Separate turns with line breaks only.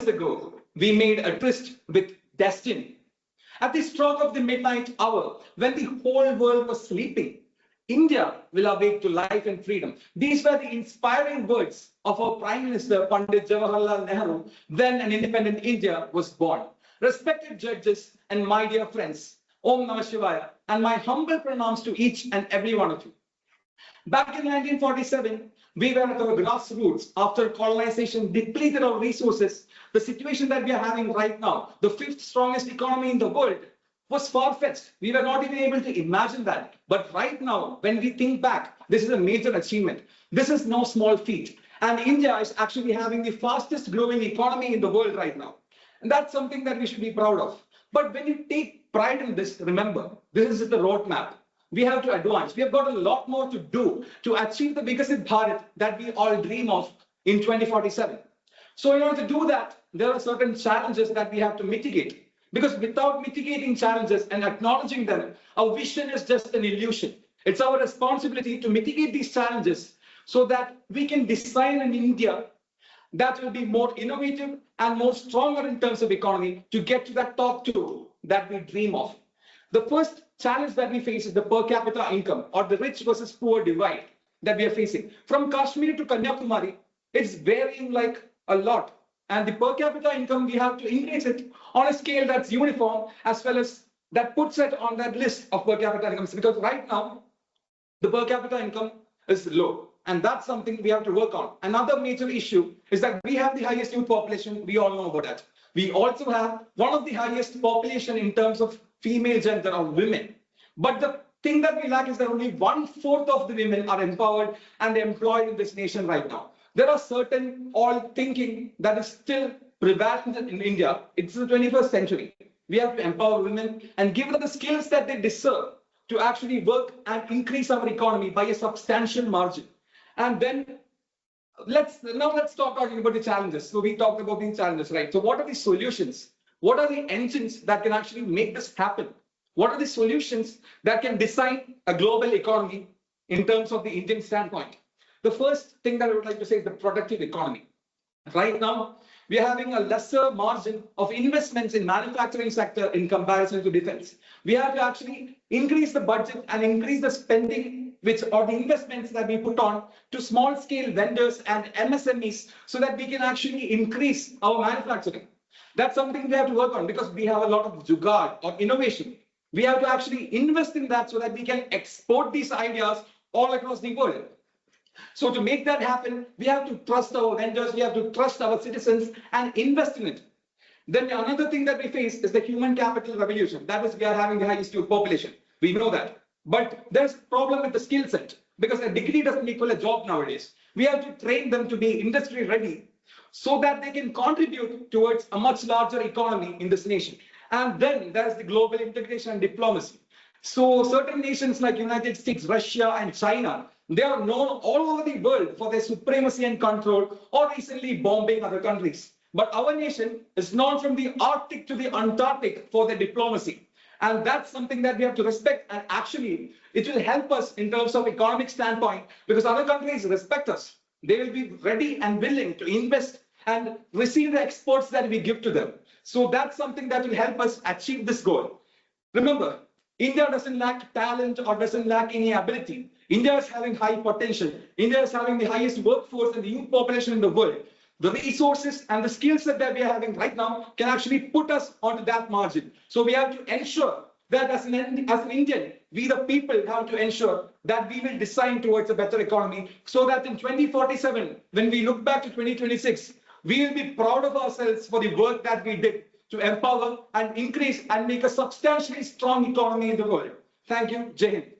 ago, we made a tryst with destiny. At the stroke of the midnight hour, when the whole world was sleeping, India will awake to life and freedom. These were the inspiring words of our Prime Minister, Pandit Jawaharlal Nehru, when an independent India was born. Respected judges and my dear friends, Om Namah Shivaya, and my humble pranams to each and every one of you. Back in 1947, we were at our grassroots after colonization depleted our resources. The situation that we are having right now, the fifth strongest economy in the world, was far-fetched. We were not even able to imagine that. But right now, when we think back, this is a major achievement. This is no small feat. And India is actually having the fastest growing economy in the world right now. And that's something that we should be proud of. But when you take pride in this, remember, this is the roadmap. We have to advance. We have got a lot more to do to achieve the Vikasit Bharat that we all dream of in 2047. So in order to do that, there are certain challenges that we have to mitigate. Because without mitigating challenges and acknowledging them, our vision is just an illusion. It's our responsibility to mitigate these challenges so that we can design an India that will be more innovative and more stronger in terms of economy to get to that top two that we dream of. The first challenge that we face is the per capita income, or the rich versus poor divide that we are facing. From Kashmir to Kanyakumari, it's varying like a lot. And the per capita income, we have to increase it on a scale that's uniform, as well as that puts it on that list of per capita incomes. Because right now, the per capita income is low. And that's something we have to work on. Another major issue is that we have the highest youth population. We all know about that. We also have one of the highest population in terms of female gender or women. But the thing that we lack is that only 1/4 of the women are empowered and employed in this nation right now. There are certain old thinking that is still prevalent in India. It's the 21st century. We have to empower women and give them the skills that they deserve to actually work and increase our economy by a substantial margin. And then let's start talking about the challenges. So we talked about the challenges, right? So what are the solutions? What are the engines that can actually make this happen? What are the solutions that can design a global economy in terms of the Indian standpoint? The first thing that I would like to say is the productive economy. Right now, we are having a lesser margin of investments in manufacturing sector in comparison to defense. We have to actually increase the budget and increase the spending, which are the investments that we put on to small scale vendors and MSMEs so that we can actually increase our manufacturing. That's something we have to work on because we have a lot of jugaad or innovation. We have to actually invest in that so that we can export these ideas all across the world. So to make that happen, we have to trust our vendors, we have to trust our citizens and invest in it. Then another thing that we face is the human capital revolution. That is, we are having the highest youth population. We know that. But there's a problem with the skill set because a degree doesn't equal a job nowadays. We have to train them to be industry ready so that they can contribute towards a much larger economy in this nation. And then there's the global integration and diplomacy. So certain nations like United States, Russia, and China, they are known all over the world for their supremacy and control, or recently bombing other countries. But our nation is known from the Arctic to the Antarctic for their diplomacy. And that's something that we have to respect. And actually, it will help us in terms of economic standpoint because other countries respect us. They will be ready and willing to invest and receive the exports that we give to them. So that's something that will help us achieve this goal. Remember, India doesn't lack talent or doesn't lack any ability. India is having high potential. India is having the highest workforce and the youth population in the world. The resources and the skill set that we are having right now can actually put us onto that margin. So we have to ensure that as an Indian, we the people have to ensure that we will design towards a better economy so that in 2047, when we look back to 2026, we will be proud of ourselves for the work that we did to empower and increase and make a substantially strong economy in the world. Thank you. Jai Hind.